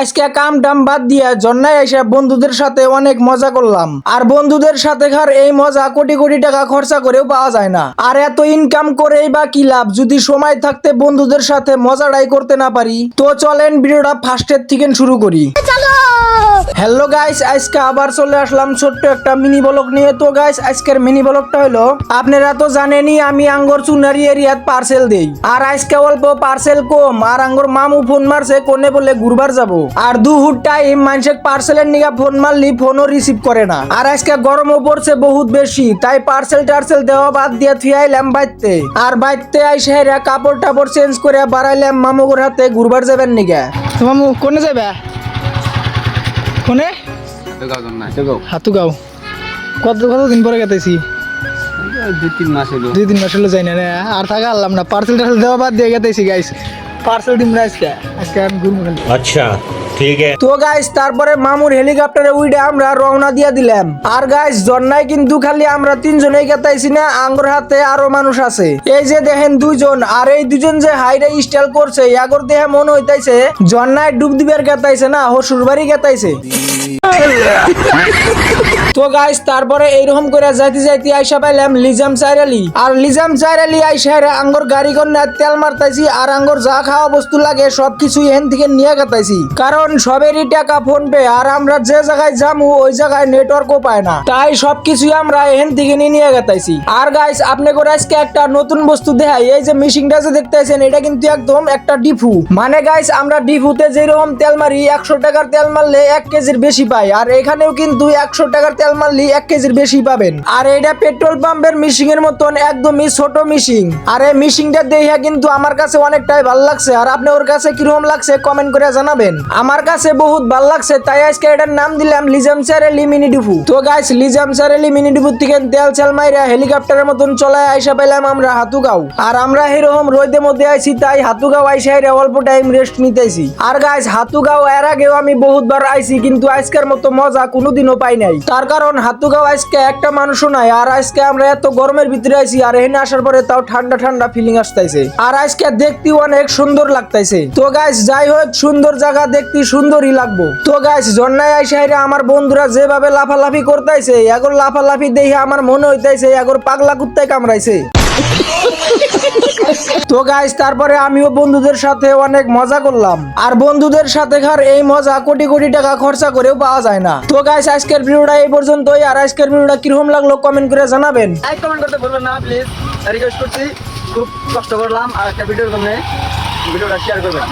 আজকে কাম টাম বাদ দিয়ে জন্নায় এসে বন্ধুদের সাথে অনেক মজা করলাম। আর বন্ধুদের সাথে খার এই মজা কোটি কোটি টাকা খরচা করেও পাওয়া যায় না। আর এত ইনকাম করেই বা কি লাভ যদি সময় থাকতে বন্ধুদের সাথে মজাটাই করতে না পারি। তো চলেন ভিডিওটা ফার্স্টের থেকে শুরু করি। হ্যালো গাইস, আজকে আবার চলে আসলাম ছোট্ট একটা মিনি ব্লগ নিয়ে। তো গাইস আজকের মিনি ব্লগটা হলো, আপনারা তো জানেনই আমি আঙ্গর চুনারি এরিয়াত পার্সেল দেই। আর আজকে অল্প পার্সেল কম, আর আঙ্গর মামু ফোন মারছে কোনে বলে ঘুরবার যাব। আর দুহুর টাইম মানুষে পার্সেলের নিগা ফোন মারলি ফোনও রিসিভ করে না। আর আজকে গরমও পড়ছে বহুত বেশি, তাই পার্সেল টার্সেল দেওয়া বাদ দিয়ে থুয়াইলাম বাইতে। আর বাইতে আইসে হেরা কাপড় টাপড় চেঞ্জ করে বাড়াইলাম মামুগুর হাতে ঘুরবার যাবেন নিগা। মামু কোনে যাবে? কোনে? হাতুগাঁও। কতদিন পরে গেতেছি? 2-3 মাস হলো। 2-3 মাস হলো যাই না। আর থাকা আনলাম না, পার্সেল টার্সেল দেওয়া বাদ দিয়ে গেতেছি গাইস। পার্সেল দিন না আজকে আমি ঘুরবো। আচ্ছা ঠিক আছে। তো গাইস তারপরে মামুর হেলিকপ্টারে উইডে আমরা রওনা দিয়ে দিলাম। আর গাইস জন্নায় কিন্তু খালি আমরা 3 জনেই গেতাইছি না, আঙ্গুর হাতে আরো মানুষ আছে। এই যে দেখেন 2 জন, আর এই 2 জন যে হাইরে স্টাইল করছে ইয়াগর দেহে মন হইতাইছে জন্নায় ডুব দিবার গেতাইছে না, হসুর বাড়ি গেতাইছে। তো গাইস তারপরে এইরকম করে যাইতে যাইতে আইসা পাইলাম লিজাম চাইরালি। আর লিজাম চাইরালি আইসা আঙ্গর গাড়ি কন্যা তেল মারতাইছি। আর আঙ্গর যা খাওয়া বস্তু লাগে সবকিছু এখান থেকে নিয়ে গেতাইছি, কারণ সবেরই টাকা ফোন পে। আর আমরা যে জায়গায় যামু ওই জায়গায় নেটওয়ার্কও পায় না, তাই সবকিছুই আমরা এখান থেকে নিয়ে গেতাইছি। আর গাইস আপনি করে আজকে একটা নতুন বস্তু দেখাই। এই যে মেশিনটা যে দেখতেছেন এটা কিন্তু একদম একটা ডিফু। মানে গাইস আমরা ডিফুতে যেরকম তেল মারি 100 টাকার তেল মারলে 1 কেজির বেশি পাই, আর এখানেও কিন্তু 100 টাকার তেল মারলে 1 কেজির বেশি পাবেন। আর এটা পেট্রোল পাম্পের মিশিং এর মতন একদমই ছোট মিশিং। আর এই মিশিংটা দেখে কিন্তু আমার কাছে অনেকটাই ভালো লাগছে। আর আপনি ওর কাছে কিরকম লাগছে কমেন্ট করে জানাবেন। আমার কাছে বহুত ভালো লাগছে, তাই আজকে এটার নাম দিলাম লিজাম চাইরালি মিনি ডিফু। তো গাইস লিজাম চাইরালি মিনি ডিফু থেকে তেল চাল মাইরা হেলিকপ্টারের মতন চলায় আইসা পেলাম আমরা হাতুগাঁও। আর আমরা এরকম রোদের মধ্যে আইছি, তাই হাতুগাঁও আইসা অল্প টাইম রেস্ট নিতেছি। আর গাইস হাতুগাঁও এর আগেও আমি বহুতবার আইছি, কিন্তু আজকের মতো মজা কোনোদিনও পাই নাই। তার কারণ হাতুগাঁও আজকে একটা মানুষও নাই। আর আজকে আমরা এত গরমের ভিতরে আইছি, আর এখানে আসার পরে তাও ঠান্ডা ঠান্ডা ফিলিং আসতেছে। আর আজকে দেখতে অনেক সুন্দর লাগতেছে। তো গাইস যাই হোক, সুন্দর জায়গা দেখতে সুন্দরই লাগবো। তো গাইস জন্নায় আইসা আমার বন্ধুরা যেভাবে লাফালাফি করতেছে, এগোর লাফালাফি দেখে আমার মনে হইতেছে এগোর পাগলা কুত্তায় কামড়াইছে। তো গাইস তারপরে আমিও বন্ধুদের সাথে অনেক মজা করলাম। আর বন্ধুদের সাথে খার এই মজা কোটি কোটি টাকা খরচা করেও পাওয়া যায় না। তো গাইস আজকের ভিডিওটা এই পর্যন্তই। আর আজকের ভিডিওটা কিরকম লাগলো কমেন্ট করে জানাবেন। কমেন্ট করতে ভুলবেন না প্লিজ, রিকোয়েস্ট করছি। খুব কষ্ট করলাম, আর একটা ভিডিওর জন্য ভিডিওটা শেয়ার করবেন।